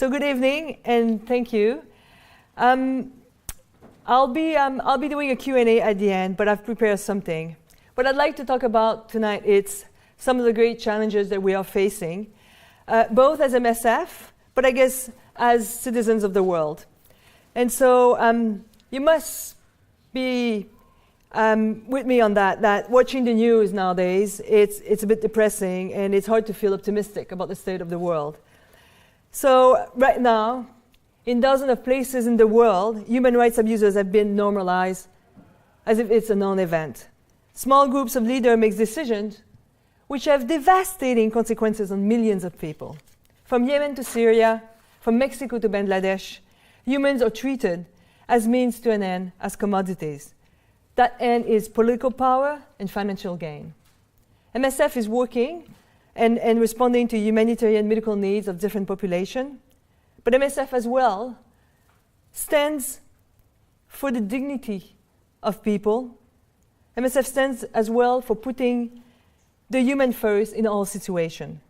So good evening, and thank you. I'll be doing a Q&A at the end, but I've prepared something. What I'd like to talk about tonight is some of the great challenges that we are facing, both as MSF, but I guess as citizens of the world. And so you must be with me on that watching the news nowadays, it's a bit depressing, and it's hard to feel optimistic about the state of the world. So right now, in dozens of places in the world, human rights abuses have been normalized as if it's a non-event. Small groups of leaders make decisions which have devastating consequences on millions of people. From Yemen to Syria, from Mexico to Bangladesh, humans are treated as means to an end, as commodities. That end is political power and financial gain. MSF is working and responding to humanitarian medical needs of different populations. But MSF as well stands for the dignity of people. MSF stands as well for putting the human first in all situations.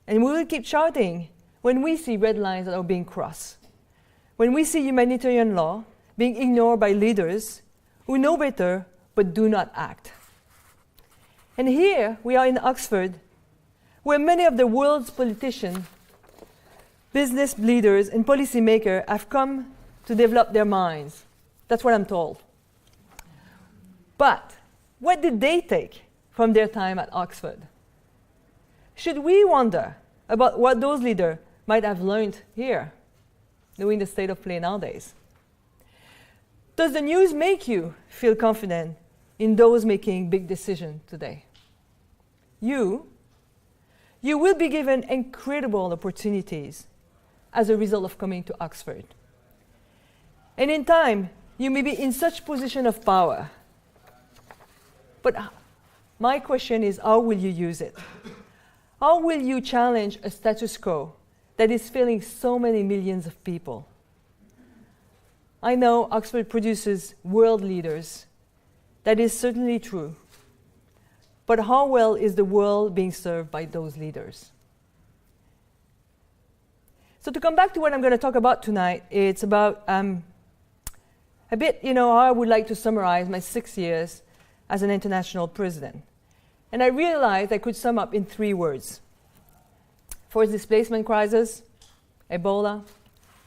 And we will keep shouting when we see red lines that are being crossed, when we see humanitarian law being ignored by leaders who know better but do not act. And here we are in Oxford, where many of the world's politicians, business leaders, and policymakers have come to develop their minds. That's what I'm told. But what did they take from their time at Oxford? Should we wonder about what those leaders might have learned here, knowing the state of play nowadays? Does the news make you feel confident in those making big decisions today? You will be given incredible opportunities as a result of coming to Oxford. And in time, you may be in such position of power. But my question is, how will you use it? How will you challenge a status quo that is failing so many millions of people? I know Oxford produces world leaders. That is certainly true. But how well is the world being served by those leaders? So to come back to what I'm going to talk about tonight, it's about a bit, how I would like to summarize my 6 years as an international president. And I realized I could sum up in 3 words: forced displacement crisis, Ebola,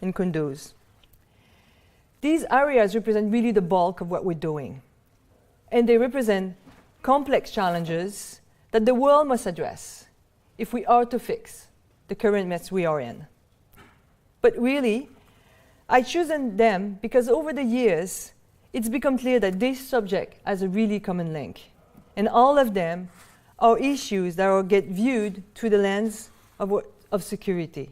and Kunduz. These areas represent really the bulk of what we're doing. And they represent complex challenges that the world must address if we are to fix the current mess we are in. But really, I've chosen them because over the years, it's become clear that this subject has a really common link. And all of them are issues that get viewed through the lens of security.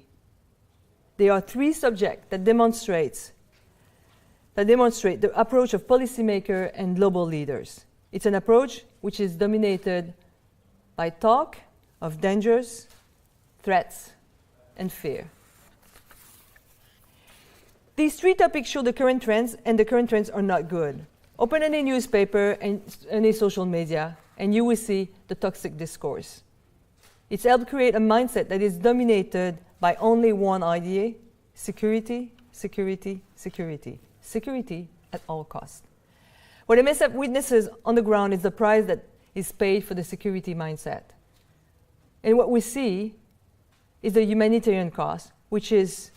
There are 3 subjects that demonstrate the approach of policymakers and global leaders. It's an approach which is dominated by talk of dangers, threats, and fear. These 3 topics show the current trends, and the current trends are not good. Open any newspaper and any social media, and you will see the toxic discourse. It's helped create a mindset that is dominated by only one idea: security, security, security. Security at all costs. What MSF witnesses on the ground is the price that is paid for the security mindset. And what we see is the humanitarian cost, which is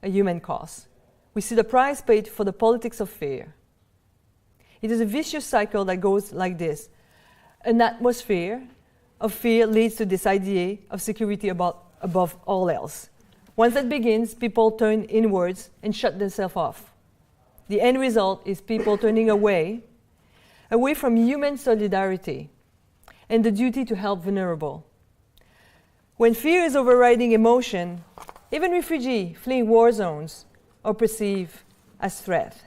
a human cost. We see the price paid for the politics of fear. It is a vicious cycle that goes like this. An atmosphere of fear leads to this idea of security above all else. Once that begins, people turn inwards and shut themselves off. The end result is people turning away from human solidarity and the duty to help vulnerable. When fear is overriding emotion, even refugees fleeing war zones are perceived as threat.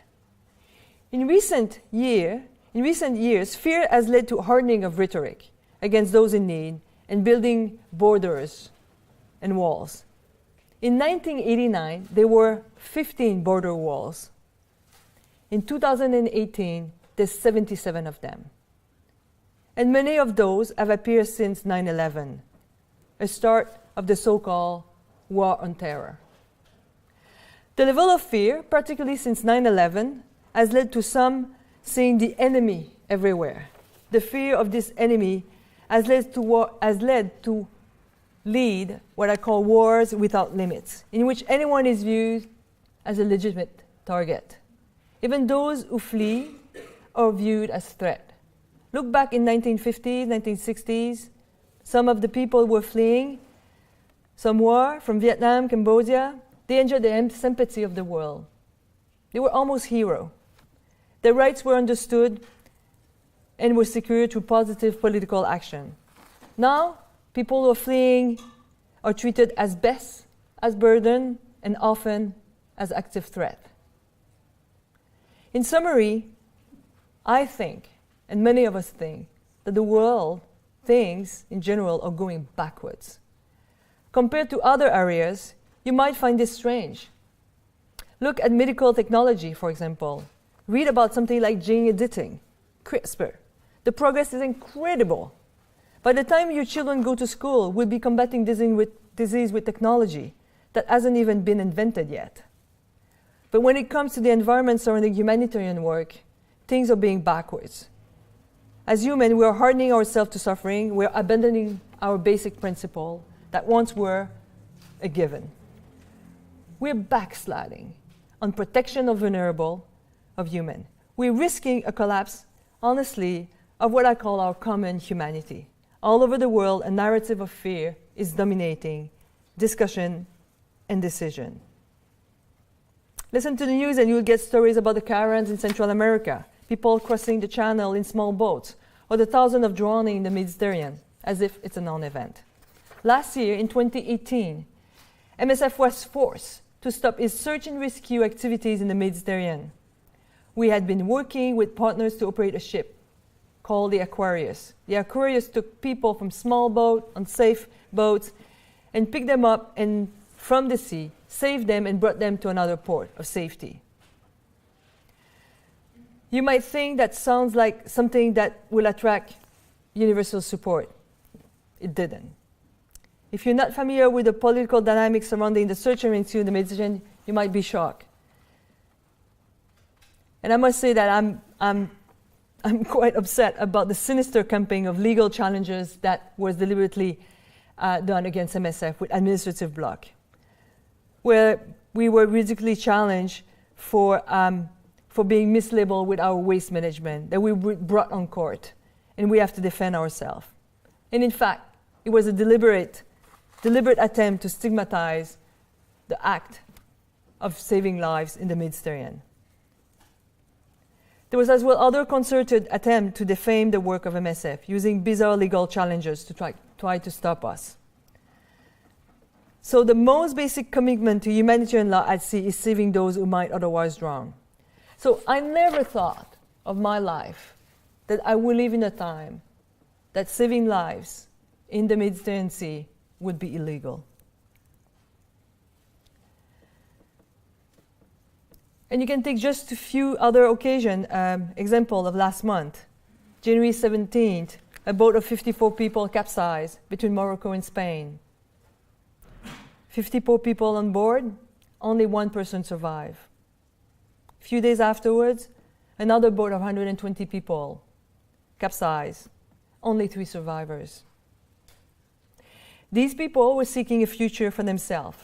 In recent years, fear has led to hardening of rhetoric against those in need and building borders and walls. In 1989, there were 15 border walls. In 2018, there's 77 of them. And many of those have appeared since 9/11, a start of the so-called war on terror. The level of fear, particularly since 9/11, has led to some seeing the enemy everywhere. The fear of this enemy has led to lead what I call wars without limits, in which anyone is viewed as a legitimate target. Even those who flee are viewed as threat. Look back in 1950s, 1960s, some of the people who were fleeing some war from Vietnam, Cambodia, they enjoyed the sympathy of the world. They were almost heroes. Their rights were understood and were secured through positive political action. Now, people who are fleeing are treated as pests, as burden, and often as active threat. In summary, I think, and many of us think, that the world, things in general, are going backwards. Compared to other areas, you might find this strange. Look at medical technology, for example. Read about something like gene editing, CRISPR. The progress is incredible. By the time your children go to school, we'll be combating disease with technology that hasn't even been invented yet. But when it comes to the environment surrounding humanitarian work, things are being backwards. As humans, we are hardening ourselves to suffering. We are abandoning our basic principle that once were a given. We're backsliding on protection of vulnerable, of human. We're risking a collapse, honestly, of what I call our common humanity. All over the world, a narrative of fear is dominating discussion and decision. Listen to the news and you'll get stories about the Karens in Central America, people crossing the channel in small boats, or the thousands of drowning in the Mediterranean, as if it's a non-event. Last year, in 2018, MSF was forced to stop its search and rescue activities in the Mediterranean. We had been working with partners to operate a ship called the Aquarius. The Aquarius took people from small boats, unsafe boats, and picked them up and from the sea, saved them and brought them to another port of safety. You might think that sounds like something that will attract universal support. It didn't. If you're not familiar with the political dynamics surrounding the search and rescue in the Mediterranean, you might be shocked. And I must say that I'm quite upset about the sinister campaign of legal challenges that was deliberately done against MSF with administrative block, where we were ridiculously challenged for being mislabeled with our waste management, that we were brought on court, and we have to defend ourselves. And in fact, it was a deliberate attempt to stigmatize the act of saving lives in the Mediterranean. There was as well other concerted attempt to defame the work of MSF, using bizarre legal challenges to try to stop us. So the most basic commitment to humanitarian law at sea is saving those who might otherwise drown. So I never thought of my life that I would live in a time that saving lives in the Mediterranean Sea would be illegal. And you can take just a few other occasions, example of last month. January 17th, a boat of 54 people capsized between Morocco and Spain. 54 people on board, only one person survived. A few days afterwards, another boat of 120 people capsized, only 3 survivors. These people were seeking a future for themselves.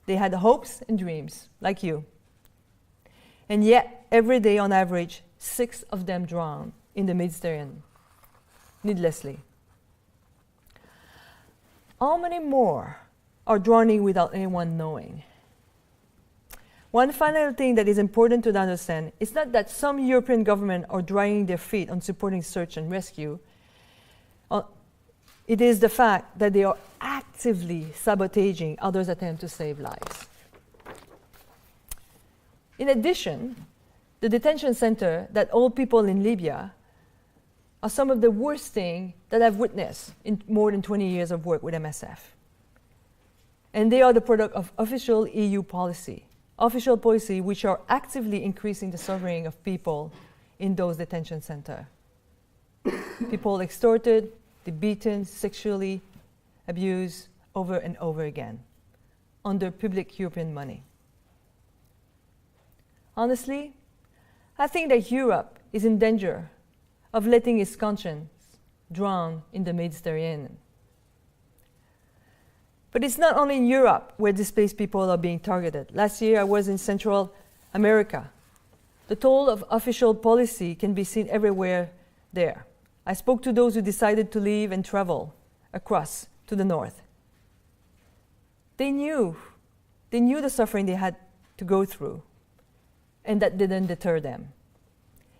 They had hopes and dreams, like you. And yet, every day on average, 6 of them drown in the Mediterranean, needlessly. How many more are drowning without anyone knowing? One final thing that is important to understand is not that some European governments are dragging their feet on supporting search and rescue. It is the fact that they are actively sabotaging others' attempts to save lives. In addition, the detention center that hold people in Libya are some of the worst things that I've witnessed in more than 20 years of work with MSF. And they are the product of official EU policy which are actively increasing the suffering of people in those detention centers. People extorted, beaten, sexually abused over and over again under public European money. Honestly, I think that Europe is in danger of letting its conscience drown in the Mediterranean. But it's not only in Europe where displaced people are being targeted. Last year I was in Central America. The toll of official policy can be seen everywhere there. I spoke to those who decided to leave and travel across to the north. They knew the suffering they had to go through, and that didn't deter them.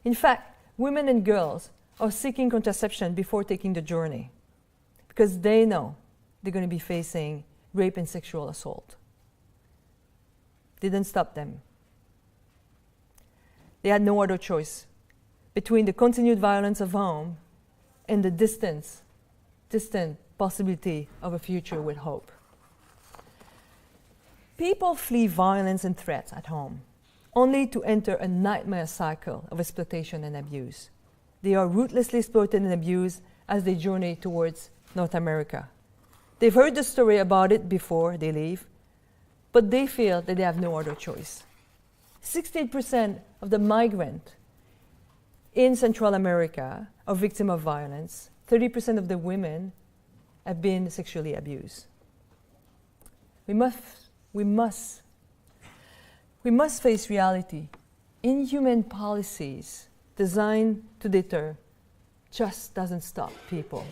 In fact, women and girls are seeking contraception before taking the journey because they know they're going to be facing rape and sexual assault. Didn't stop them. They had no other choice between the continued violence of home and the distant possibility of a future with hope. People flee violence and threats at home, only to enter a nightmare cycle of exploitation and abuse. They are ruthlessly exploited and abused as they journey towards North America. They've heard the story about it before they leave, but they feel that they have no other choice. 68% of the migrants in Central America are victims of violence. 30% of the women have been sexually abused. We must face reality. Inhuman policies designed to deter just doesn't stop people.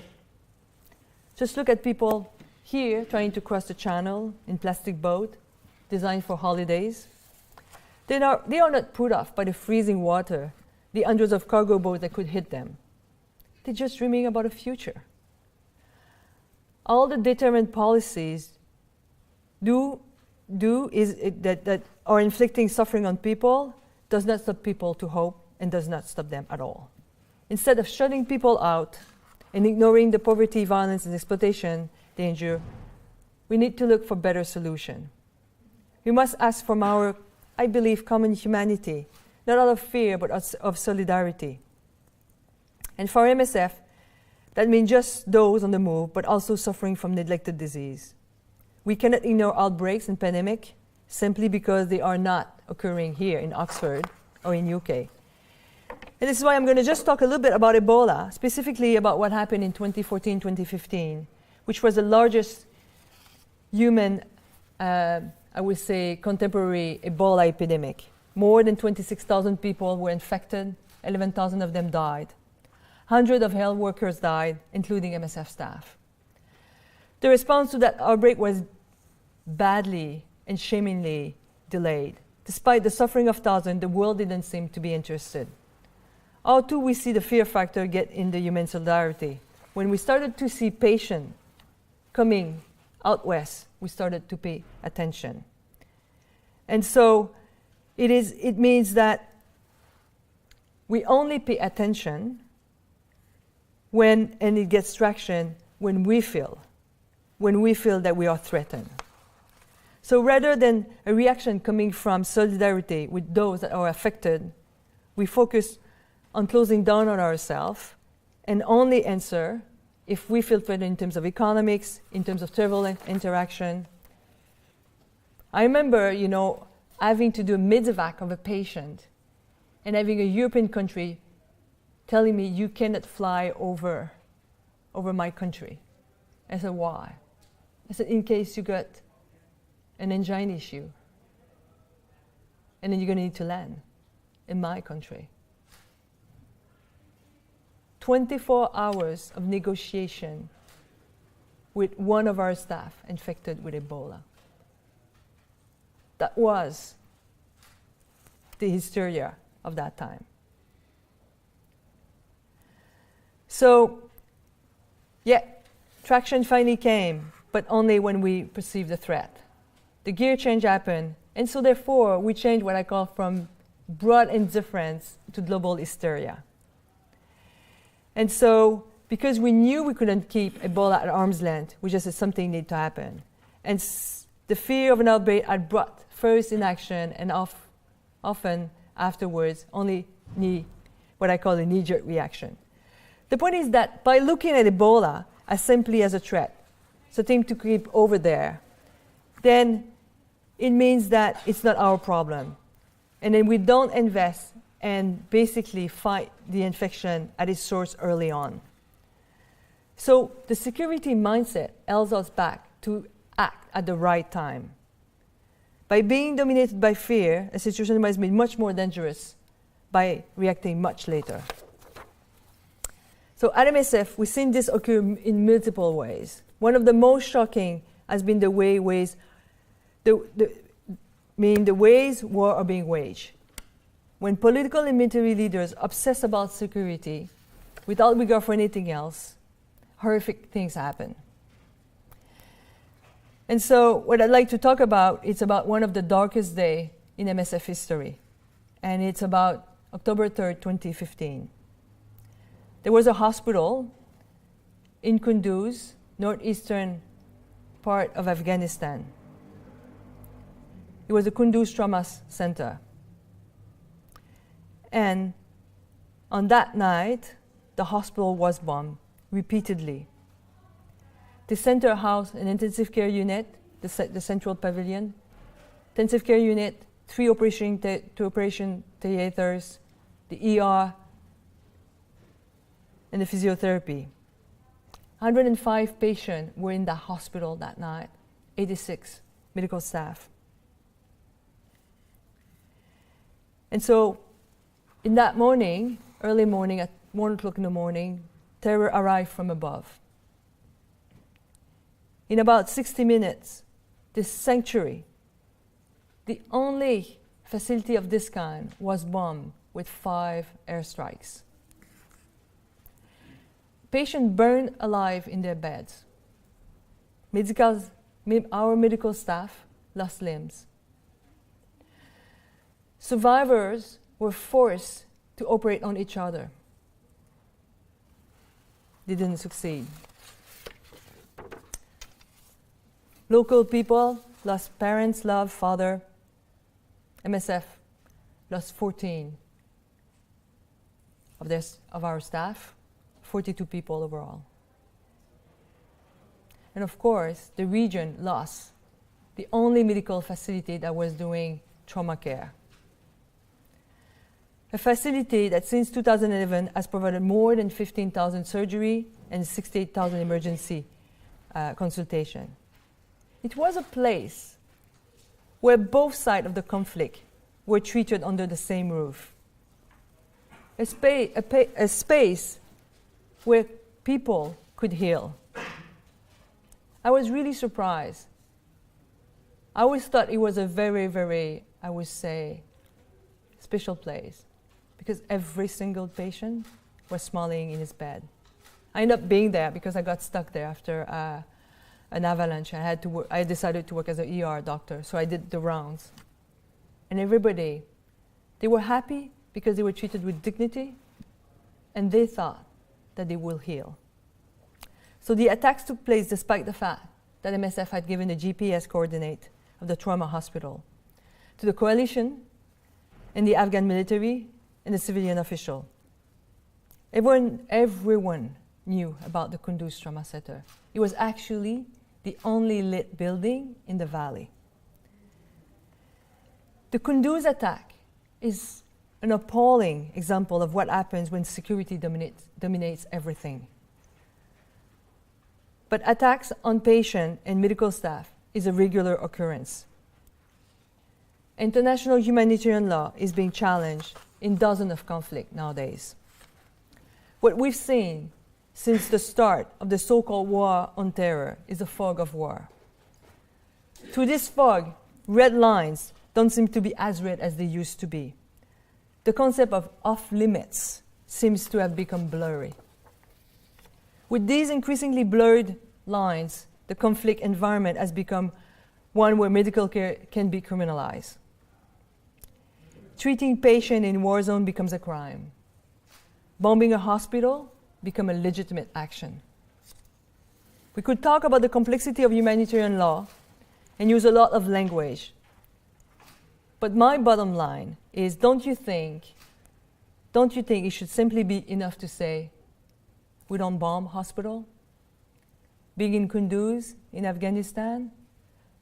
Just look at people here trying to cross the channel in plastic boat designed for holidays. They are not put off by the freezing water, the hundreds of cargo boats that could hit them. They're just dreaming about a future. All the deterrent policies that are inflicting suffering on people does not stop people to hope and does not stop them at all. Instead of shutting people out and ignoring the poverty, violence, and exploitation danger, we need to look for better solution. We must ask from our, I believe, common humanity, not out of fear, but of solidarity. And for MSF, that means just those on the move, but also suffering from neglected disease. We cannot ignore outbreaks and pandemic simply because they are not occurring here in Oxford or in UK. And this is why I'm going to just talk a little bit about Ebola, specifically about what happened in 2014-2015, which was the largest human, I would say, contemporary Ebola epidemic. More than 26,000 people were infected, 11,000 of them died. Hundreds of health workers died, including MSF staff. The response to that outbreak was badly and shamingly delayed. Despite the suffering of thousands, the world didn't seem to be interested. How too we see the fear factor get in the human solidarity. When we started to see patients coming out west, we started to pay attention. And so it means that we only pay attention when, and it gets traction, when we feel that we are threatened. So rather than a reaction coming from solidarity with those that are affected, we focus on closing down on ourselves and only answer if we feel threatened in terms of economics, in terms of travel and interaction. I remember, having to do a medevac of a patient and having a European country telling me, you cannot fly over my country. I said, why? I said, in case you got an engine issue, and then you're going to need to land in my country. 24 hours of negotiation with one of our staff infected with Ebola. That was the hysteria of that time. So, traction finally came, but only when we perceived the threat. The gear change happened, and so therefore we changed what I call from broad indifference to global hysteria. And so, because we knew we couldn't keep Ebola at arm's length, we just said something needed to happen. And the fear of an outbreak had brought first inaction and often afterwards only what I call a knee-jerk reaction. The point is that by looking at Ebola as simply as a threat, something to keep over there, then it means that it's not our problem. and then we don't invest and basically fight the infection at its source early on. So the security mindset holds us back to act at the right time. By being dominated by fear, a situation might be much more dangerous by reacting much later. So at MSF, we've seen this occur in multiple ways. One of the most shocking has been the ways war are being waged. When political and military leaders obsess about security without regard for anything else, horrific things happen. And so what I'd like to talk about, it's about one of the darkest days in MSF history. And it's about October 3rd, 2015. There was a hospital in Kunduz, northeastern part of Afghanistan. It was the Kunduz Trauma Center. And on that night, the hospital was bombed repeatedly. The center housed an intensive care unit, the central pavilion, intensive care unit, 3 operation theaters, the ER, and the physiotherapy. 105 patients were in the hospital that night, 86 medical staff. And so, in that morning, early morning, at 1 o'clock in the morning, terror arrived from above. In about 60 minutes, this sanctuary, the only facility of this kind, was bombed with 5 airstrikes. Patients burned alive in their beds. Our medical staff lost limbs. Survivors were forced to operate on each other. They didn't succeed. Local people lost parents, love, father. MSF lost 14 of our staff, 42 people overall. And of course, the region lost the only medical facility that was doing trauma care. A facility that since 2011 has provided more than 15,000 surgery and 68,000 emergency consultation. It was a place where both sides of the conflict were treated under the same roof. A space where people could heal. I was really surprised. I always thought it was a very, very, I would say, special place, because every single patient was smiling in his bed. I ended up being there because I got stuck there after an avalanche. I decided to work as an ER doctor, so I did the rounds. And everybody, they were happy because they were treated with dignity, and they thought that they will heal. So the attacks took place despite the fact that MSF had given the GPS coordinate of the trauma hospital to the coalition and the Afghan military and the civilian official. Everyone knew about the Kunduz Trauma Center. It was actually the only lit building in the valley. The Kunduz attack is an appalling example of what happens when security dominates everything. But attacks on patients and medical staff is a regular occurrence. International humanitarian law is being challenged in dozens of conflicts nowadays. What we've seen since the start of the so-called war on terror is a fog of war. Through this fog, red lines don't seem to be as red as they used to be. The concept of off-limits seems to have become blurry. With these increasingly blurred lines, the conflict environment has become one where medical care can be criminalized. Treating patients in war zone becomes a crime. Bombing a hospital becomes a legitimate action. We could talk about the complexity of humanitarian law and use a lot of language. But my bottom line is, don't you think it should simply be enough to say, we don't bomb hospital? Being in Kunduz in Afghanistan,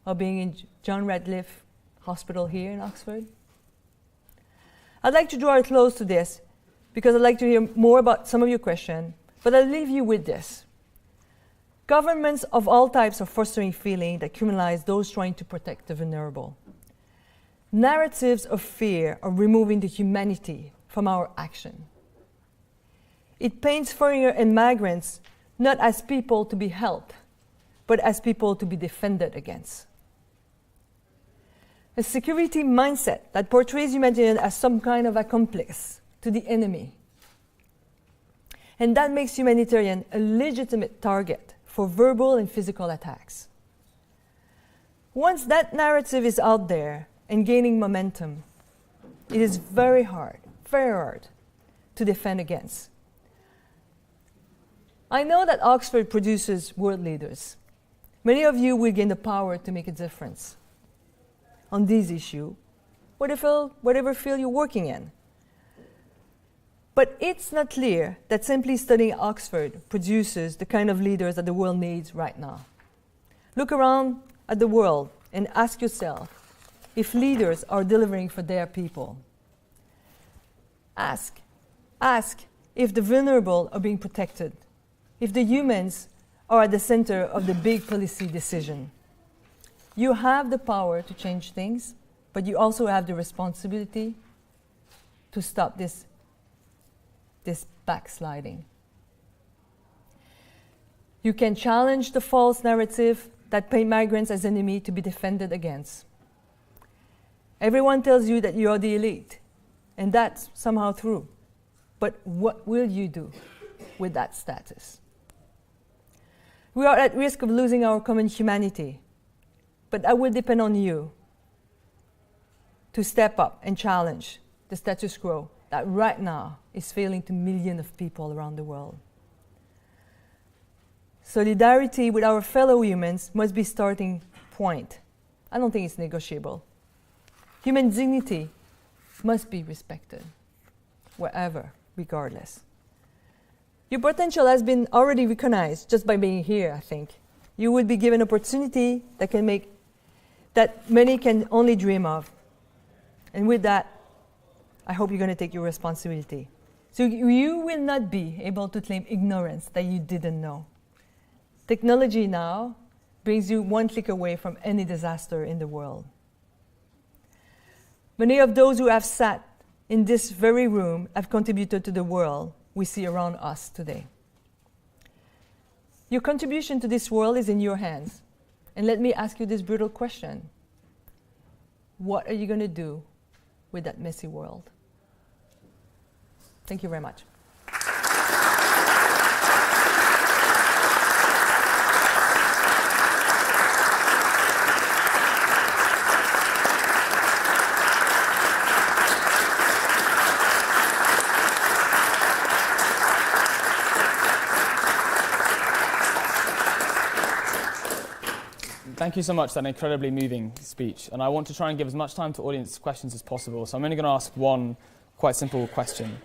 or being in John Radcliffe Hospital here in Oxford? I'd like to draw a close to this because I'd like to hear more about some of your questions, but I'll leave you with this. Governments of all types are fostering feelings that criminalize those trying to protect the vulnerable. Narratives of fear are removing the humanity from our action. It paints foreigners and migrants not as people to be helped, but as people to be defended against. A security mindset that portrays humanitarians as some kind of accomplice to the enemy. And that makes humanitarians a legitimate target for verbal and physical attacks. Once that narrative is out there and gaining momentum, it is very hard to defend against. I know that Oxford produces world leaders. Many of you will gain the power to make a difference on these issues, whatever field you're working in. But it's not clear that simply studying Oxford produces the kind of leaders that the world needs right now. Look around at the world and ask yourself if leaders are delivering for their people. Ask if the vulnerable are being protected, if the humans are at the center of the big policy decision. You have the power to change things, but you also have the responsibility to stop this backsliding. You can challenge the false narrative that paint migrants as enemy to be defended against. Everyone tells you that you are the elite, and that's somehow true. But what will you do with that status? We are at risk of losing our common humanity, but that will depend on you to step up and challenge the status quo that right now is failing to millions of people around the world. Solidarity with our fellow humans must be starting point. I don't think it's negotiable. Human dignity must be respected, wherever, regardless. Your potential has been already recognized just by being here, I think. You will be given opportunity that many can only dream of. And with that, I hope you're going to take your responsibility. So you will not be able to claim ignorance that you didn't know. Technology now brings you one click away from any disaster in the world. Many of those who have sat in this very room have contributed to the world we see around us today. Your contribution to this world is in your hands. And let me ask you this brutal question. What are you going to do with that messy world? Thank you very much. Thank you so much for that incredibly moving speech. And I want to try and give as much time to audience questions as possible. So I'm only going to ask one quite simple question.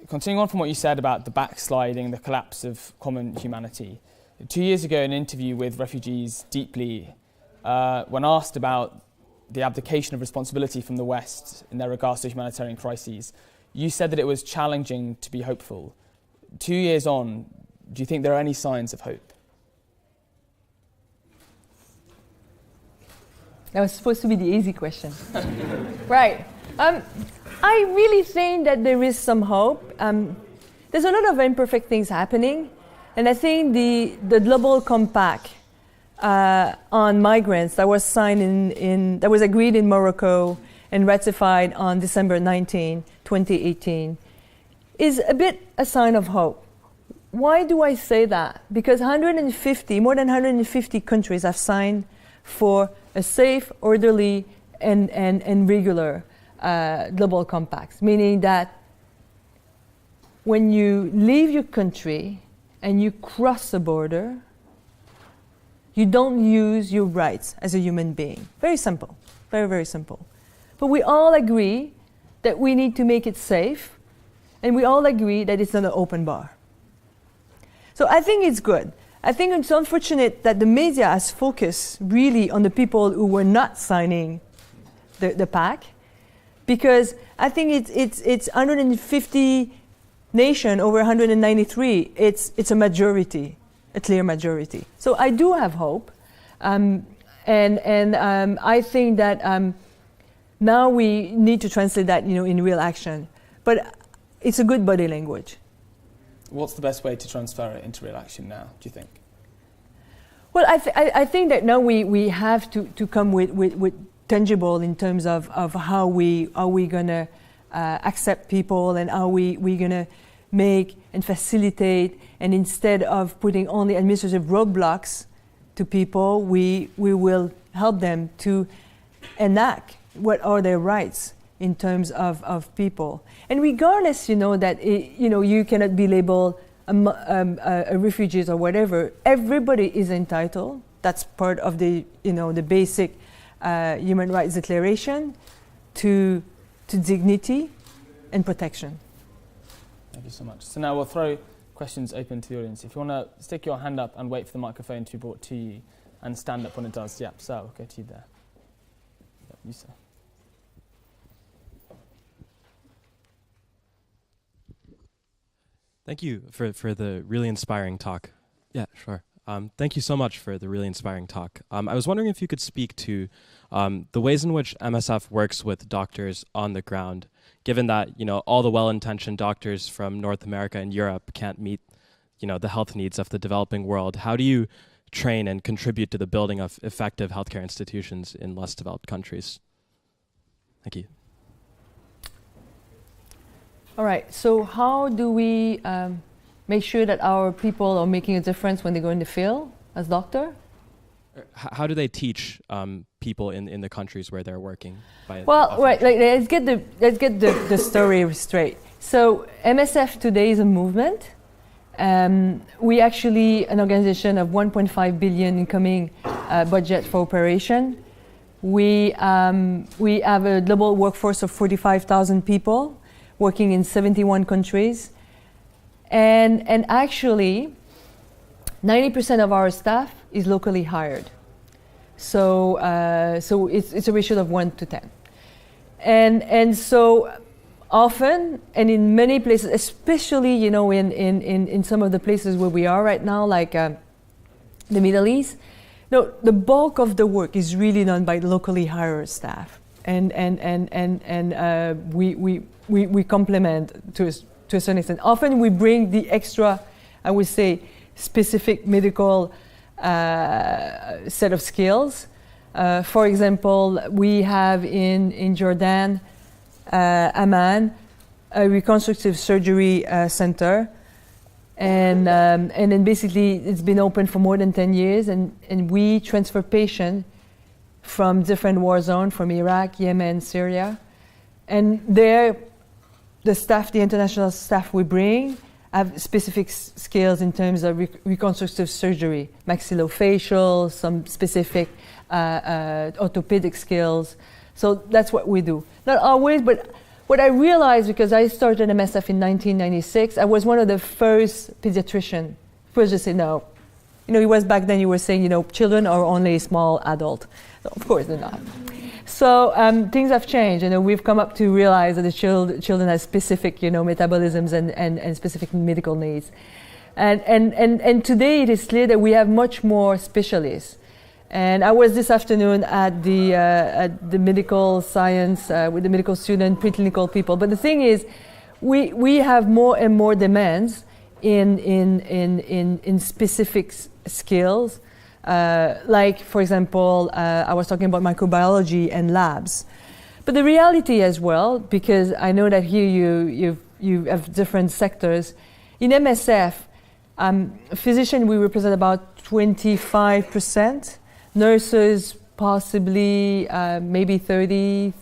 Continuing on from what you said about the backsliding, the collapse of common humanity. 2 years ago, in an interview with refugees deeply, when asked about the abdication of responsibility from the West in their regards to humanitarian crises, you said that it was challenging to be hopeful. 2 years on, do you think there are any signs of hope? That was supposed to be the easy question. Right. I really think that there is some hope. There's a lot of imperfect things happening, and I think the global compact on migrants that was signed that was agreed in Morocco and ratified on December 19, 2018, is a bit a sign of hope. Why do I say that? Because more than 150 countries have signed for a safe, orderly, and regular global compacts, meaning that when you leave your country and you cross a border, you don't use your rights as a human being. Very simple, very, very simple. But we all agree that we need to make it safe, and we all agree that it's not an open bar. So I think it's good. I think it's unfortunate that the media has focused really on the people who were not signing the pact, because I think it's 150 nation over 193. It's a majority, a clear majority. So I do have hope, and I think that now we need to translate that, in real action. But it's a good body language. What's the best way to transfer it into real action now, do you think? Well, I think that now we have to come with tangible in terms of how we gonna accept people, and how we gonna make and facilitate, and instead of putting only administrative roadblocks to people, we will help them to enact what are their rights in terms of people. And regardless, that you cannot be labeled a refugees or whatever, everybody is entitled. That's part of the the basic human rights declaration to dignity and protection. Thank you so much. So now we'll throw questions open to the audience. If you want to stick your hand up and wait for the microphone to be brought to you, and stand up when it does. Yeah, so we'll go to you there. Yeah, you sir. Thank you for the really inspiring talk. Yeah, sure. Thank you so much for the really inspiring talk. I was wondering if you could speak to the ways in which MSF works with doctors on the ground, given that all the well-intentioned doctors from North America and Europe can't meet the health needs of the developing world. How do you train and contribute to the building of effective healthcare institutions in less developed countries? Thank you. All right, so how do we make sure that our people are making a difference when they go in the field as doctor? How do they teach people in the countries where they're working? Well, right, let's get the story straight. So MSF today is a movement. We actually an organization of 1.5 billion incoming budget for operation. We have a global workforce of 45,000 people working in 71 countries, and actually 90% of our staff is locally hired. So it's a ratio of 1 to 10, and so often, and in many places, especially in some of the places where we are right now, like the Middle East, the bulk of the work is really done by locally hired staff, and we complement to a certain extent. Often we bring the extra, I would say, specific medical set of skills. For example, we have in Jordan, Amman, a reconstructive surgery center, and then basically it's been open for more than 10 years, and we transfer patients from different war zones, from Iraq, Yemen, Syria, and there the staff, the international staff we bring, have specific skills in terms of reconstructive surgery, maxillofacial, some specific orthopedic skills. So that's what we do. Not always, but what I realized, because I started MSF in 1996, I was one of the first pediatricians. First to say no. It was back then you were saying, children are only small adult. No, of course they're not. So things have changed. We've come up to realize that the children have specific, metabolisms and specific medical needs. And today it is clear that we have much more specialists. And I was this afternoon at the medical science with the medical student, preclinical people. But the thing is, we have more and more demands in specific skills. Like, for example, I was talking about microbiology and labs. But the reality as well, because I know that here you have different sectors. In MSF, physician, we represent about 25%. Nurses, possibly maybe 30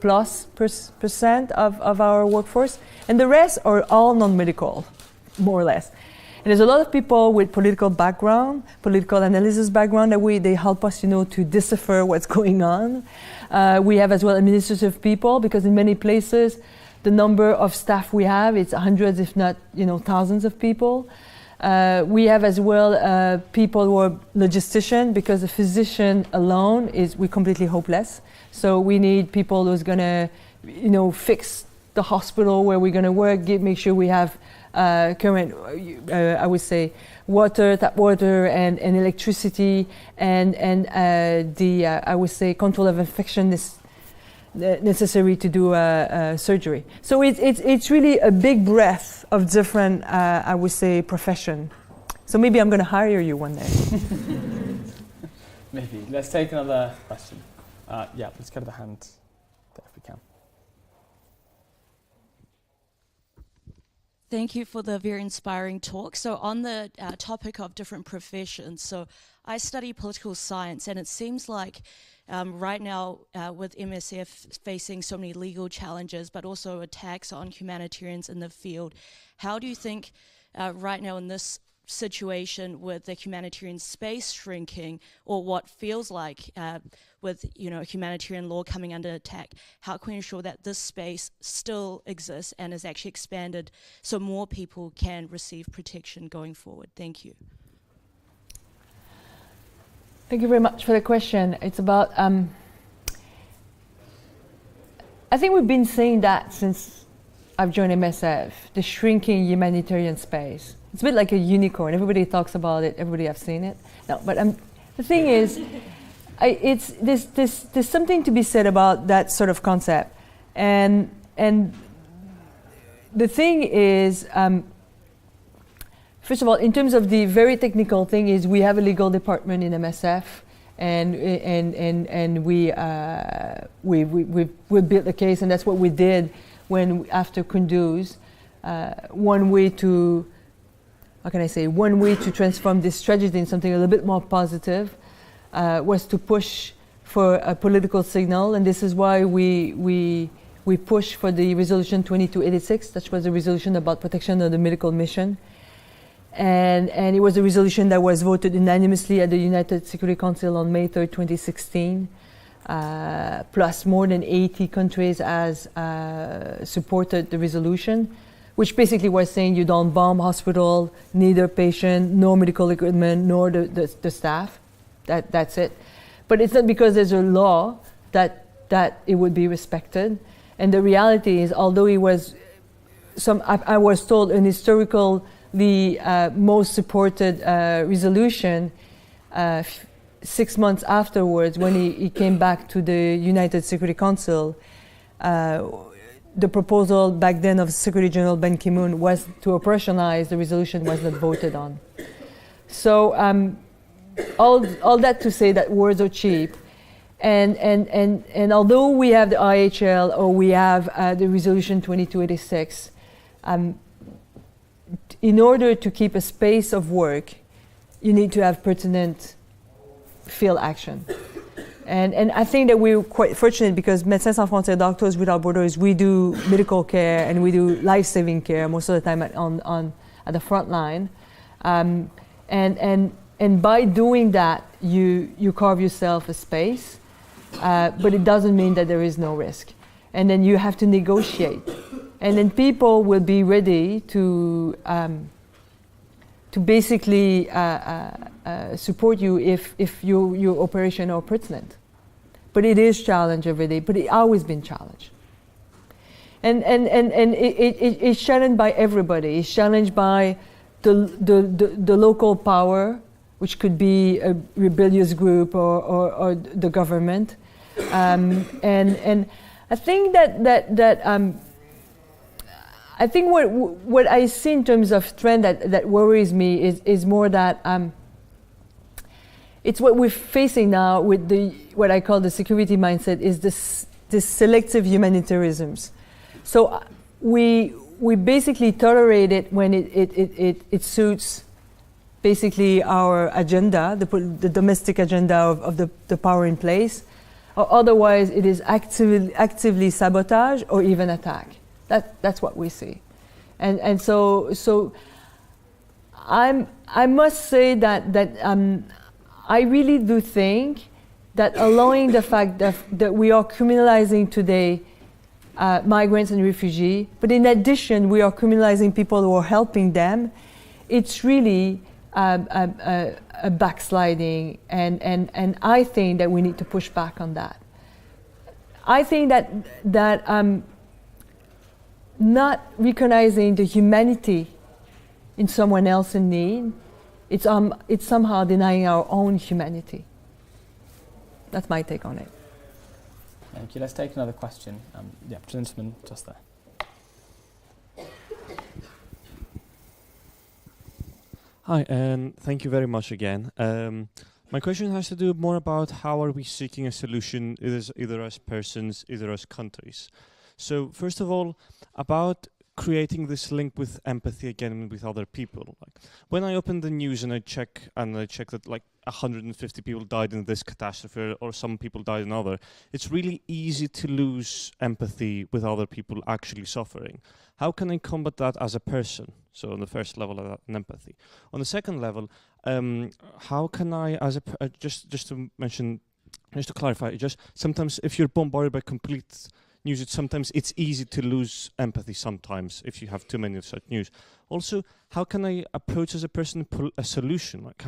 plus percent of our workforce. And the rest are all non-medical, more or less. And there's a lot of people with political background, political analysis background, that they help us, to decipher what's going on. We have as well administrative people, because in many places, the number of staff we have, it's hundreds, if not, thousands of people. We have as well people who are logistician, because a physician alone we're completely hopeless. So we need people who's gonna, fix the hospital where we're gonna work, make sure we have current, I would say, tap water and electricity and I would say control of infection necessary to do surgery. So it's really a big breadth of different, I would say, profession. So maybe I'm going to hire you one day. Maybe. Let's take another question. Let's go to the hand there if we can. Thank you for the very inspiring talk. So on the topic of different professions, so I study political science, and it seems like right now with MSF facing so many legal challenges, but also attacks on humanitarians in the field, how do you think right now in this situation with the humanitarian space shrinking, or what feels like with humanitarian law coming under attack, how can we ensure that this space still exists and is actually expanded so more people can receive protection going forward? Thank you. Thank you very much for the question. It's about, I think we've been saying that since I've joined MSF, the shrinking humanitarian space. It's a bit like a unicorn. Everybody talks about it. Everybody have seen it. No, but the thing is, there's something to be said about that sort of concept. And the thing is, first of all, in terms of the very technical thing, is we have a legal department in MSF, and we built a case, and that's what we did after Kunduz. One way to transform this tragedy into something a little bit more positive was to push for a political signal, and this is why we pushed for the resolution 2286. That was a resolution about protection of the medical mission. And it was a resolution that was voted unanimously at the United Security Council on May 3rd, 2016. Plus more than 80 countries has supported the resolution, which basically was saying you don't bomb hospital, neither patient, nor medical equipment, nor the staff. That's it. But it's not because there's a law that it would be respected. And the reality is, although it was I was told an historical the most supported resolution 6 months afterwards, when he came back to the United Security Council, the proposal back then of Secretary General Ban Ki-moon was to operationalize the resolution, was not voted on. So all that to say that words are cheap. And although we have the IHL or we have the resolution 2286, in order to keep a space of work, you need to have pertinent field action. And I think that we're quite fortunate because Médecins Sans Frontières, Doctors Without Borders, we do medical care and we do life-saving care most of the time at the front line. And by doing that, you carve yourself a space, but it doesn't mean that there is no risk. And then you have to negotiate. And then people will be ready to basically support you if your operation are pertinent. But it is challenged every day, but it's always been challenged. And it's challenged by everybody. It's challenged by the local power, which could be a rebellious group or the government. And I think I think what I see in terms of trend that worries me is more that it's what we're facing now with what I call the security mindset is this selective humanitarianisms. So we basically tolerate it when it suits basically our agenda, the domestic agenda of the power in place, or otherwise it is actively sabotage or even attack. That's what we see, and so I must say that I really do think that allowing the fact that we are criminalizing today migrants and refugees, but in addition we are criminalizing people who are helping them, it's really a backsliding, and I think that we need to push back on that. I think that not recognizing the humanity in someone else in need, it's somehow denying our own humanity. That's my take on it. Thank you. Let's take another question. Gentleman just there. Hi, and thank you very much again. My question has to do more about how are we seeking a solution, either as persons, either as countries. So first of all, about creating this link with empathy again with other people. Like when I open the news and I check that like 150 people died in this catastrophe or some people died in other, it's really easy to lose empathy with other people actually suffering. How can I combat that as a person? So on the first level of an empathy. On the second level, how can I, as a just to clarify, just sometimes if you're bombarded by complete news, sometimes it's easy to lose empathy. Sometimes if you have too many of such news. Also, how can I approach as a person a solution? Like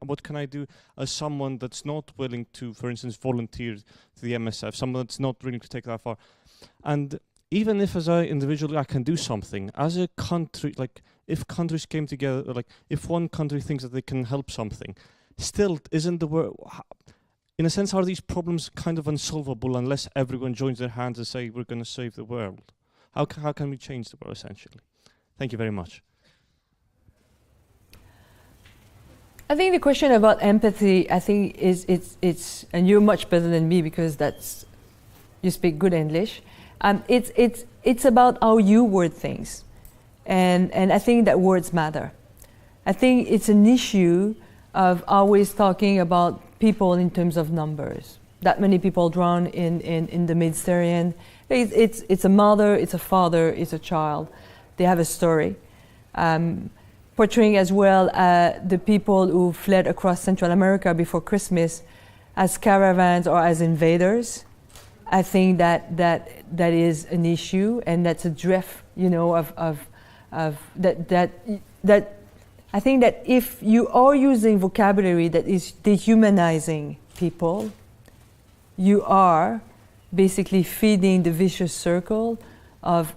what can I do as someone that's not willing to, for instance, volunteer to the MSF, someone that's not willing to take that far, and even if as an individual I can do something, as a country, like if countries came together, like if one country thinks that they can help something, still isn't the world, in a sense, are these problems kind of unsolvable unless everyone joins their hands and say we're going to save the world? How can we change the world essentially? Thank you very much. I think the question about empathy, I think it's and you're much better than me because you speak good English. It's about how you word things, and I think that words matter. I think it's an issue of always talking about people in terms of numbers. That many people drown in the Mediterranean. It's a mother, it's a father, it's a child. They have a story. Portraying as well the people who fled across Central America before Christmas as caravans or as invaders. I think that is an issue, and that's a drift, of that. I think that if you are using vocabulary that is dehumanizing people, you are basically feeding the vicious circle of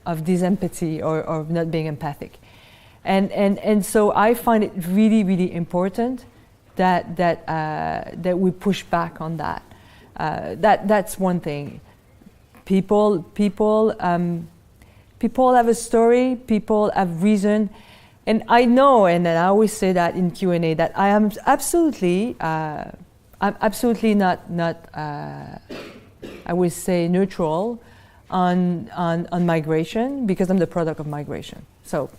disempathy or not being empathic, and so I find it really, really important that we push back on that. That's one thing. People have a story. People have reason, and I know, and I always say that in Q&A that I'm absolutely not. I would say neutral on migration because I'm the product of migration. So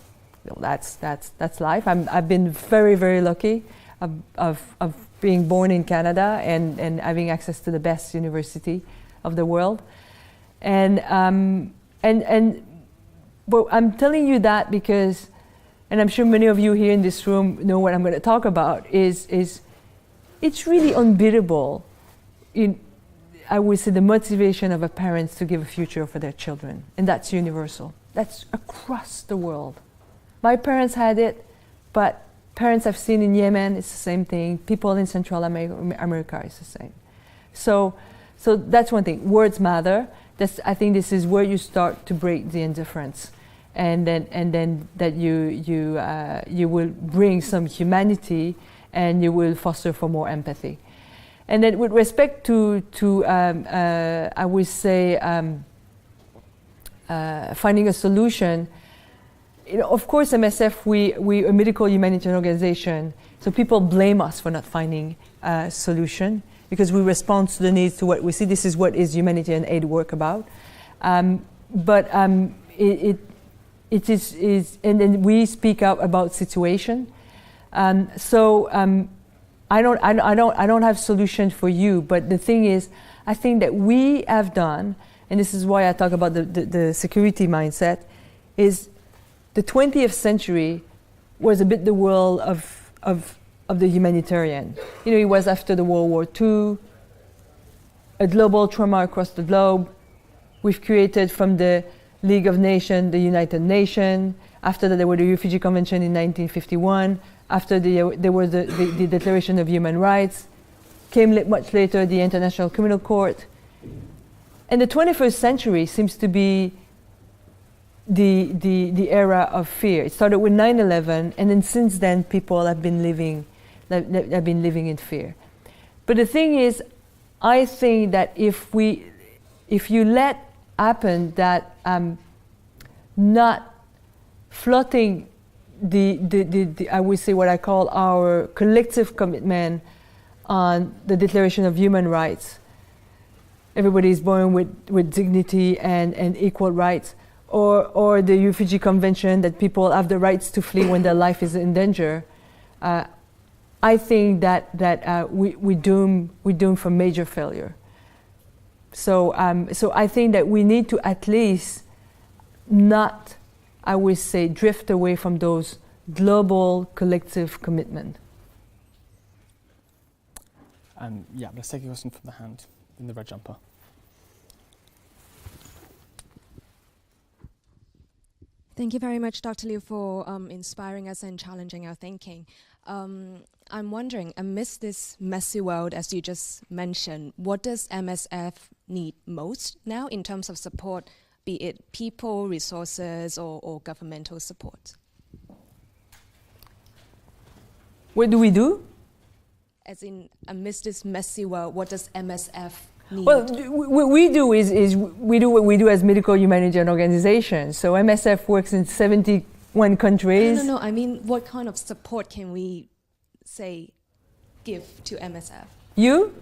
that's life. I've been very, very lucky of being born in Canada and having access to the best university of the world, but I'm telling you that because, and I'm sure many of you here in this room know what I'm going to talk about, is it's really unbeatable I would say the motivation of a parent to give a future for their children, and that's universal. That's across the world. My parents had it, but parents I've seen in Yemen, it's the same thing. People in Central America, it's the same. So that's one thing. Words matter. I think this is where you start to break the indifference, and then that you will bring some humanity, and you will foster for more empathy. And then with respect to I would say finding a solution, of course MSF, we a medical humanitarian organization, so people blame us for not finding a solution because we respond to the needs, to what we see. This is what is humanitarian aid work about. But it is, and then we speak out about situation. I don't have solution for you, but the thing is, I think that we have done, and this is why I talk about the security mindset, is the 20th century was a bit the world of the humanitarian. It was after the World War II, a global trauma across the globe. We've created from the League of Nations, the United Nations. After that, there were the Refugee Convention in 1951. After there was the Declaration of Human Rights. Came much later the International Criminal Court. And the 21st century seems to be the era of fear. It started with 9/11, and then since then, people have been living in fear. But the thing is, I think that if you let happen that not flooding the I would say what I call our collective commitment on the Declaration of Human Rights. Everybody is born with dignity and equal rights, or the Refugee Convention that people have the rights to flee when their life is in danger. I think that we doom for major failure. So I think that we need to at least not, I would say, drift away from those global collective commitment. Yeah, let's take a question from the hand in the red jumper. Thank you very much, Dr. Liu, for inspiring us and challenging our thinking. I'm wondering, amidst this messy world, as you just mentioned, what does MSF need most now in terms of support, be it people, resources, or governmental support? What do we do? As in, amidst this messy world, what does MSF need? Well, what we do is we do what we do as medical humanitarian organizations. So MSF works in 71 countries. No. I mean, what kind of support can we, say, give to MSF? You?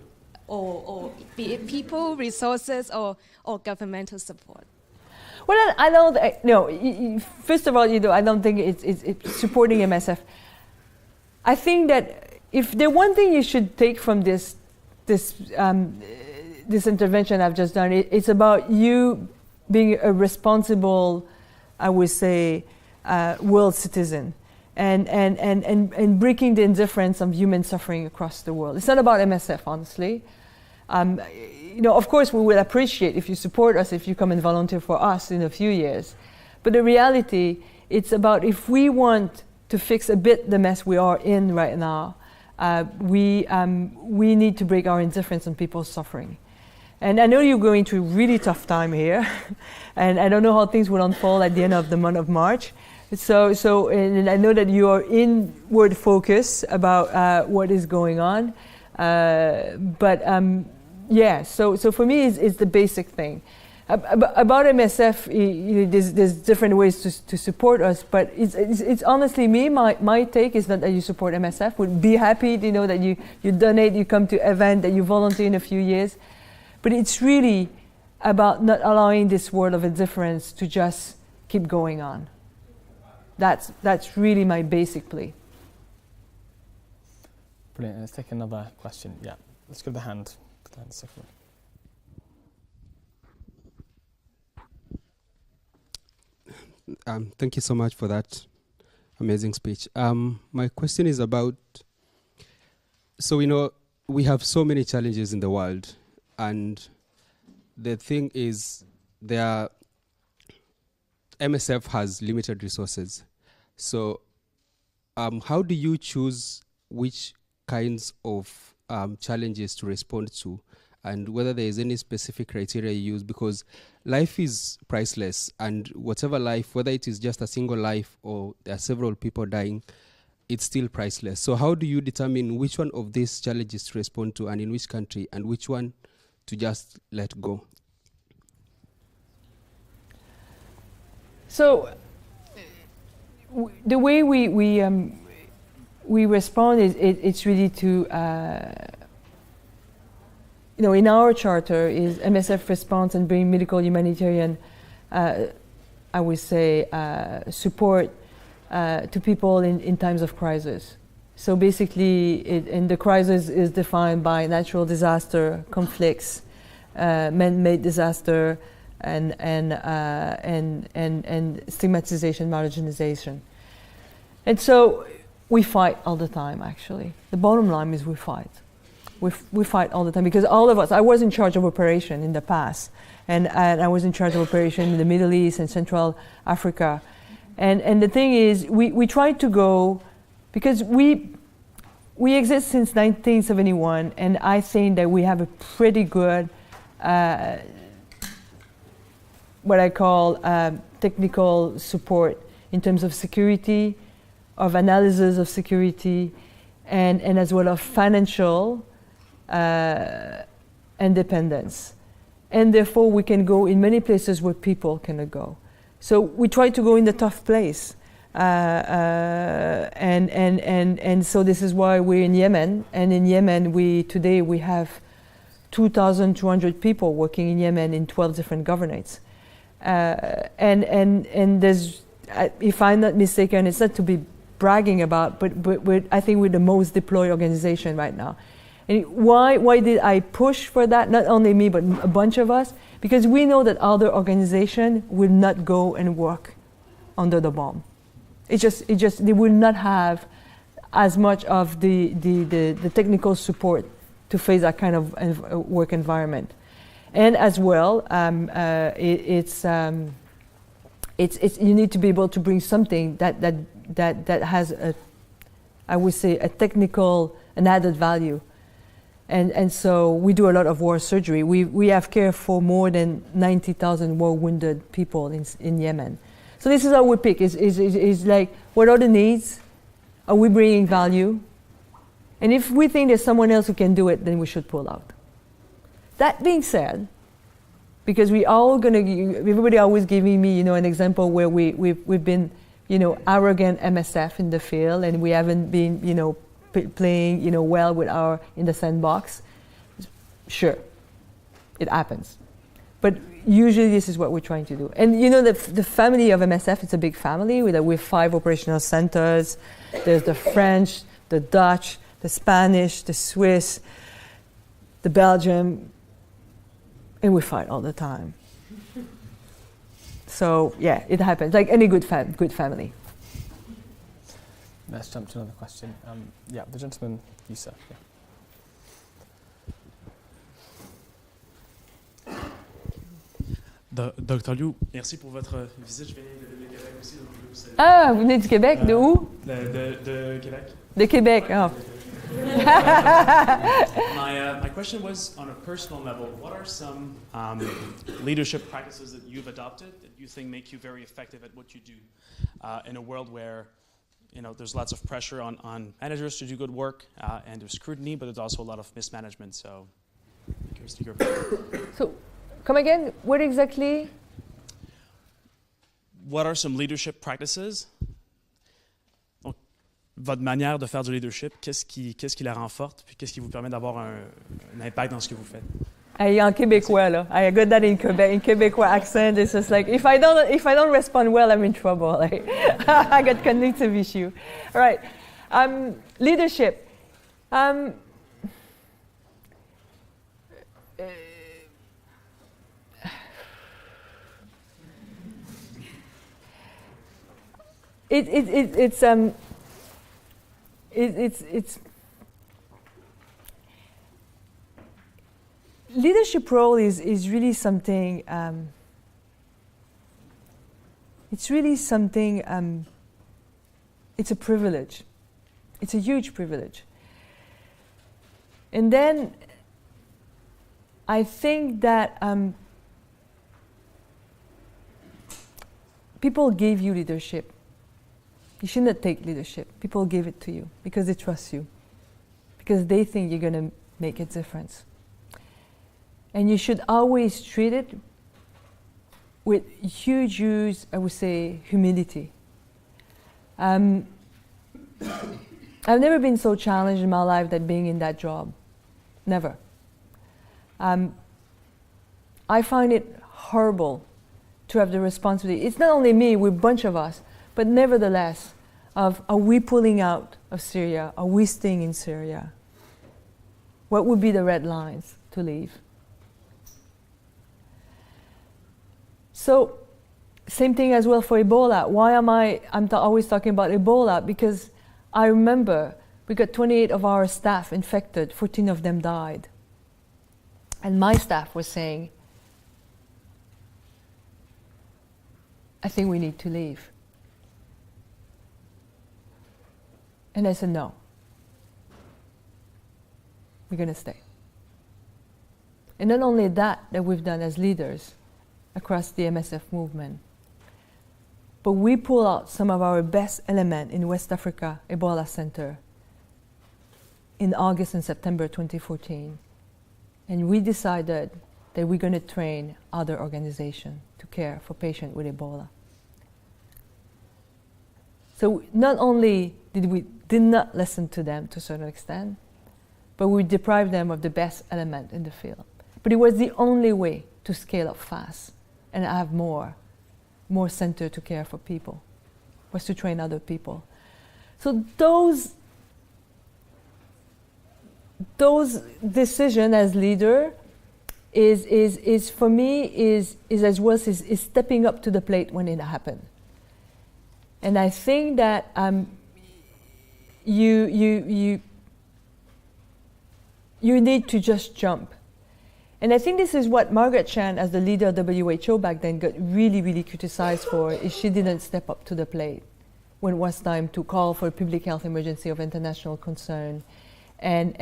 Or be it people, resources, or governmental support? Well, I don't. No. First of all, I don't think it's supporting MSF. I think that if the one thing you should take from this intervention I've just done, it's about you being a responsible, I would say, world citizen, and breaking the indifference of human suffering across the world. It's not about MSF, honestly. Of course, we will appreciate if you support us, if you come and volunteer for us in a few years. But the reality, it's about if we want to fix a bit the mess we are in right now, we need to break our indifference on people's suffering. And I know you're going through a really tough time here, and I don't know how things will unfold at the end of the month of March. So and I know that you are inward focused about what is going on. So for me, it's the basic thing. About MSF, there's different ways to support us, but it's honestly me. My take is not that you support MSF. Would be happy to know that you donate, you come to event, that you volunteer in a few years, but it's really about not allowing this world of indifference to just keep going on. That's really my basic plea. Brilliant. Let's take another question. Yeah, let's go to the hand. Thank you so much for that amazing speech. My question is about, so we have so many challenges in the world, and the thing is, MSF has limited resources. So how do you choose which kinds of challenges to respond to, and whether there is any specific criteria you use? Because life is priceless, and whatever life, whether it is just a single life or there are several people dying, it's still priceless. So how do you determine which one of these challenges to respond to, and in which country, and which one to just let go? So the way we respond is it's really to in our charter is MSF response and bring medical humanitarian I would say support to people in times of crisis. So basically, and the crisis is defined by natural disaster, conflicts, man-made disaster, and stigmatization, marginalization. And so we fight all the time, actually. The bottom line is we fight. We fight all the time because all of us, I was in charge of operation in the past, and I was in charge of operation in the Middle East and Central Africa. And the thing is, we try to go, because we exist since 1971, and I think that we have a pretty good, what I call technical support in terms of security, of analysis of security, and as well of financial independence. And therefore, we can go in many places where people cannot go. So we try to go in the tough place. And so this is why we're in Yemen. And in Yemen, today we have 2,200 people working in Yemen in 12 different governorates. And there's, if I'm not mistaken, it's not to be bragging about, but I think we're the most deployed organization right now. And why did I push for that? Not only me, but a bunch of us, because we know that other organizations will not go and work under the bomb. It just they will not have as much of the technical support to face that kind of work environment. And as well, it's you need to be able to bring something that has I would say a technical and added value. And so we do a lot of war surgery. We have care for more than 90,000 war wounded people in Yemen. So this is how we pick. Is like, what are the needs? Are we bringing value? And if we think there's someone else who can do it, then we should pull out. That being said, because we all everybody always giving me, an example where we've been, arrogant MSF in the field, and we haven't been, playing, well with in the sandbox. Sure, it happens. But usually this is what we're trying to do. And the family of MSF, it's a big family with 5 operational centers. There's the French, the Dutch, the Spanish, the Swiss, the Belgium, and we fight all the time. So yeah, it happens, like any good family. Let's jump to another question. Yeah, the gentleman, you sir. Yeah. Dr. Liu, merci pour votre visite. Je viens de Québec aussi, donc je vais vous saluer. Ah, vous venez du Québec? De où? De Québec. De Québec, oh. My question was on a personal level. What are some leadership practices that you've adopted that you think make you very effective at what you do in a world where there's lots of pressure on managers to do good work and there's scrutiny, but there's also a lot of mismanagement. So, I'm curious to hear. So, come again. What exactly? What are some leadership practices? Donc, votre manière de faire du leadership, qu'est-ce qui la rend forte, puis qu'est-ce qui vous permet d'avoir un impact dans ce que vous faites? En québécois, là. I got that in Quebec, in Québécois accent. It's just like, if I don't respond well, I'm in trouble. Like, I got cognitive issue. All right. Leadership. Leadership role is really something. It's really something. It's a privilege. It's a huge privilege. And then I think that people give you leadership. You should not take leadership. People give it to you because they trust you, because they think you're going to make a difference. And you should always treat it with huge, I would say, humility. I've never been so challenged in my life than being in that job. Never. I find it horrible to have the responsibility. It's not only me, we're a bunch of us, but nevertheless, are we pulling out of Syria? Are we staying in Syria? What would be the red lines to leave? So, same thing as well for Ebola. Why am I'm always talking about Ebola? Because I remember we got 28 of our staff infected, 14 of them died. And my staff was saying, I think we need to leave. And I said, no. We're going to stay. And not only that we've done as leaders across the MSF movement, but we pull out some of our best elements in West Africa Ebola Center in August and September 2014. And we decided that we're going to train other organizations to care for patients with Ebola. So not only did not listen to them to a certain extent, but we deprived them of the best element in the field. But it was the only way to scale up fast and have more center to care for people, was to train other people. So those decisions as leader is for me is as well as stepping up to the plate when it happened. And I think that you need to just jump. And I think this is what Margaret Chan, as the leader of WHO back then, got really, really criticized for, is she didn't step up to the plate when it was time to call for a public health emergency of international concern and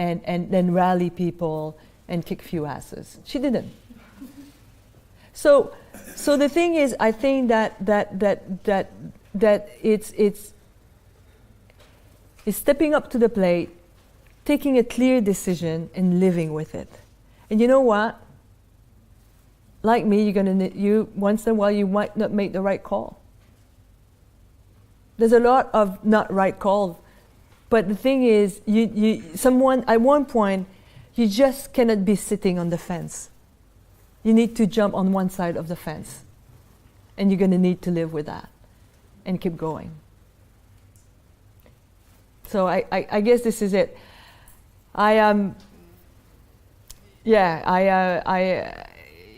then rally people and kick few asses. She didn't. So the thing is, I think that it's stepping up to the plate, taking a clear decision and living with it. And you know what? Like me, once in a while you might not make the right call. There's a lot of not right calls, but the thing is, someone at one point, you just cannot be sitting on the fence. You need to jump on one side of the fence, and you're going to need to live with that and keep going. So I guess this is it. It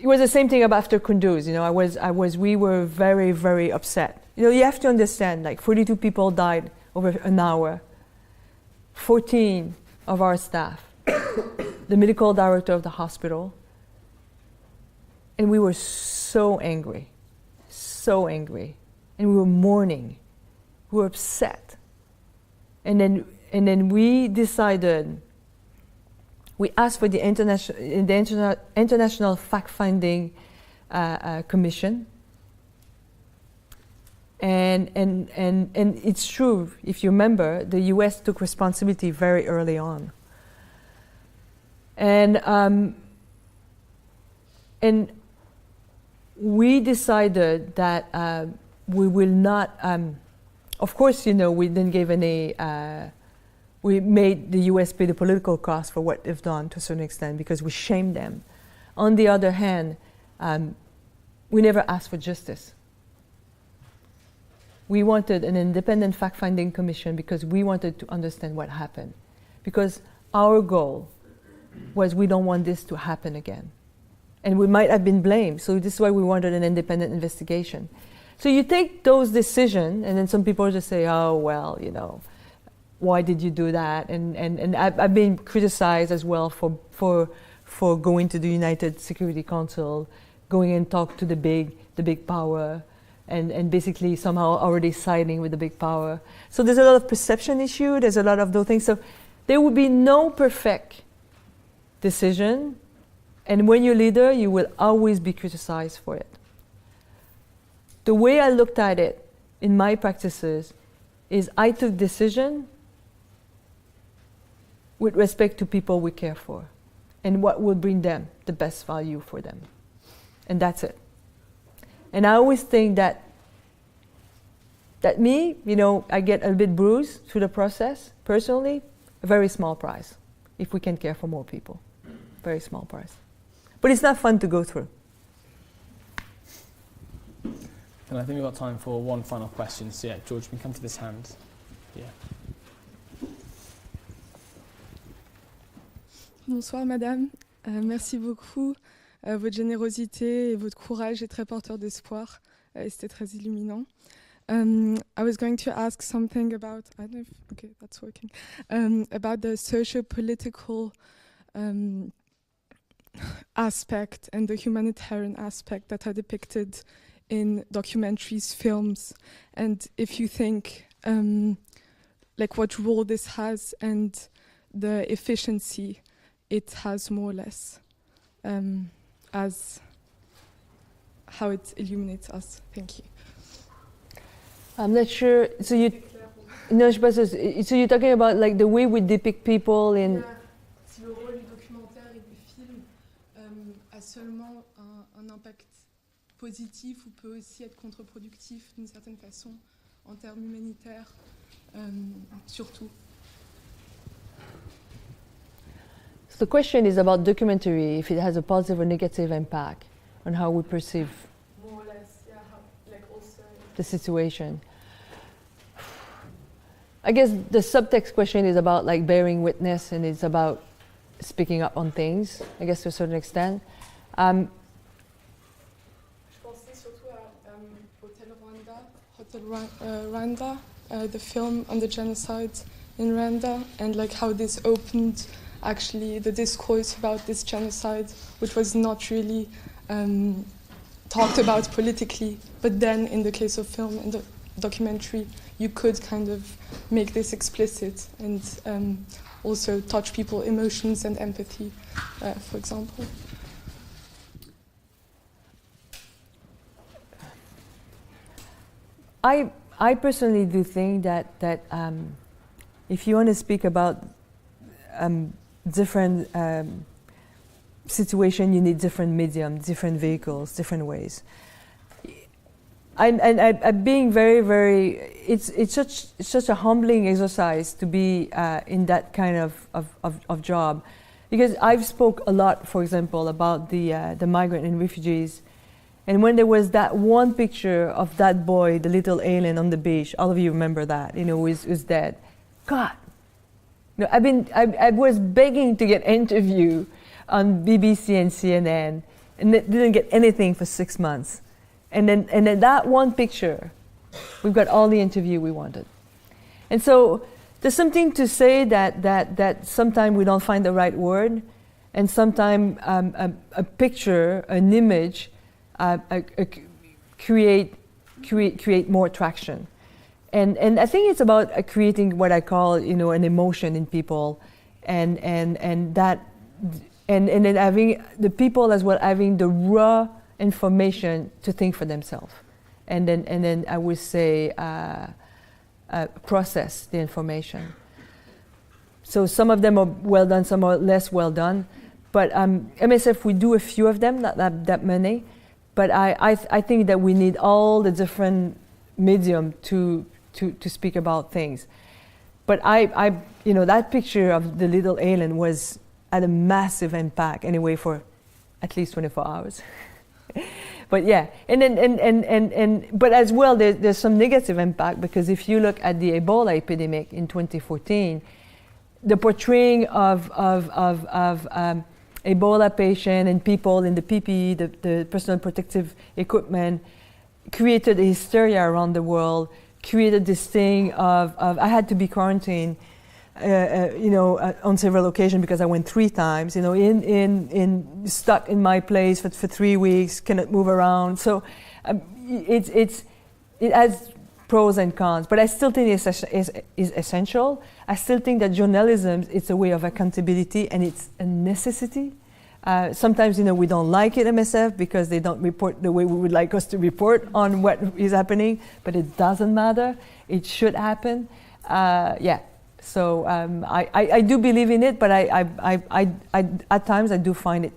was the same thing after Kunduz. We were very, very upset. You have to understand, 42 people died over an hour. 14 of our staff, the medical director of the hospital, and we were so angry, and we were mourning, we were upset, and then we decided. We asked for the international fact-finding commission, and it's true. If you remember, the U.S. took responsibility very early on, and we decided that we will not. Of course, we didn't give any. We made the U.S. pay the political cost for what they've done to a certain extent because we shamed them. On the other hand, we never asked for justice. We wanted an independent fact-finding commission because we wanted to understand what happened. Because our goal was we don't want this to happen again. And we might have been blamed, so this is why we wanted an independent investigation. So you take those decisions, and then some people just say, oh, well, why did you do that? And I've been criticized as well for going to the United Security Council, going and talk to the big power, and basically somehow already siding with the big power. So there's a lot of perception issue. There's a lot of those things. So there will be no perfect decision, and when you're leader, you will always be criticized for it. The way I looked at it in my practices is I took decision with respect to people we care for and what will bring them the best value for them. And that's it. And I always think that me, I get a bit bruised through the process, personally, a very small price, if we can care for more people. Very small price. But it's not fun to go through. And I think we've got time for one final question. So yeah, George, we can come to this hand. Yeah. Bonsoir Madame, merci beaucoup. Votre générosité et votre courage est très porteur d'espoir. C'était très illuminant. I was going to ask something about, I don't know if, okay, that's working, about the socio-political aspect and the humanitarian aspect that are depicted in documentaries, films, and if you think like what role this has and the efficiency it has, more or less, as how it illuminates us. Thank you. I'm not sure. So you, no, je sais pas, so you're talking about like the way we depict people in. Yeah. Si le rôle du documentaire et du film a seulement un impact positif ou peut aussi être contre-productif d'une certaine façon en termes humanitaires, surtout. So the question is about documentary, if it has a positive or negative impact on how we perceive More or less, yeah, how, like also the situation. I guess the subtext question is about like bearing witness, and it's about speaking up on things, I guess to a certain extent. Je pensais surtout à Hotel Rwanda, the film on the genocide in Rwanda, and like how this opened actually the discourse about this genocide, which was not really talked about politically, but then in the case of film and the documentary, you could kind of make this explicit and also touch people's emotions and empathy, for example. I personally do think that if you want to speak about different situation, you need different medium, different vehicles, different ways. I'm being very. It's such a humbling exercise to be in that kind of job, because I've spoke a lot, for example, about the migrant and refugees, and when there was that one picture of that boy, the little alien on the beach, all of you remember that, who's dead. God, I was begging to get interview on BBC and CNN, and didn't get anything for 6 months. And then that one picture, we've got all the interview we wanted. And so there's something to say that sometimes we don't find the right word, and sometimes a picture, an image, create more traction. And I think it's about creating what I call, an emotion in people, and then having the people as well having the raw information to think for themselves, and then I would say process the information. So some of them are well done, some are less well done, but MSF, we do a few of them, not that many, but I think that we need all the different medium to speak about things. But I that picture of the little alien had a massive impact anyway for at least 24 hours. But yeah, but as well, there's some negative impact, because if you look at the Ebola epidemic in 2014, the portraying of Ebola patient and people in the PPE, the personal protective equipment, created a hysteria around the world, created this thing of I had to be quarantined, on several occasions because I went 3 times, in stuck in my place for 3 weeks, cannot move around. So it has pros and cons, but I still think it's essential. I still think that journalism is a way of accountability, and it's a necessity. Sometimes, we don't like it, MSF, because they don't report the way we would like us to report on what is happening, but it doesn't matter. It should happen. So I do believe in it, but I at times I do find it,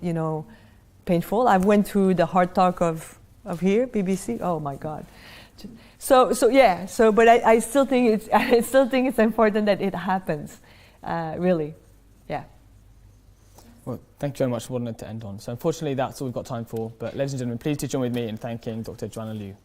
painful. I went through the hard talk of here, BBC. Oh my God. So but I still think it's important that it happens, really. Yeah. Well, thank you very much for wanting to end on. So unfortunately, that's all we've got time for. But ladies and gentlemen, please do join with me in thanking Dr. Joanne Liu.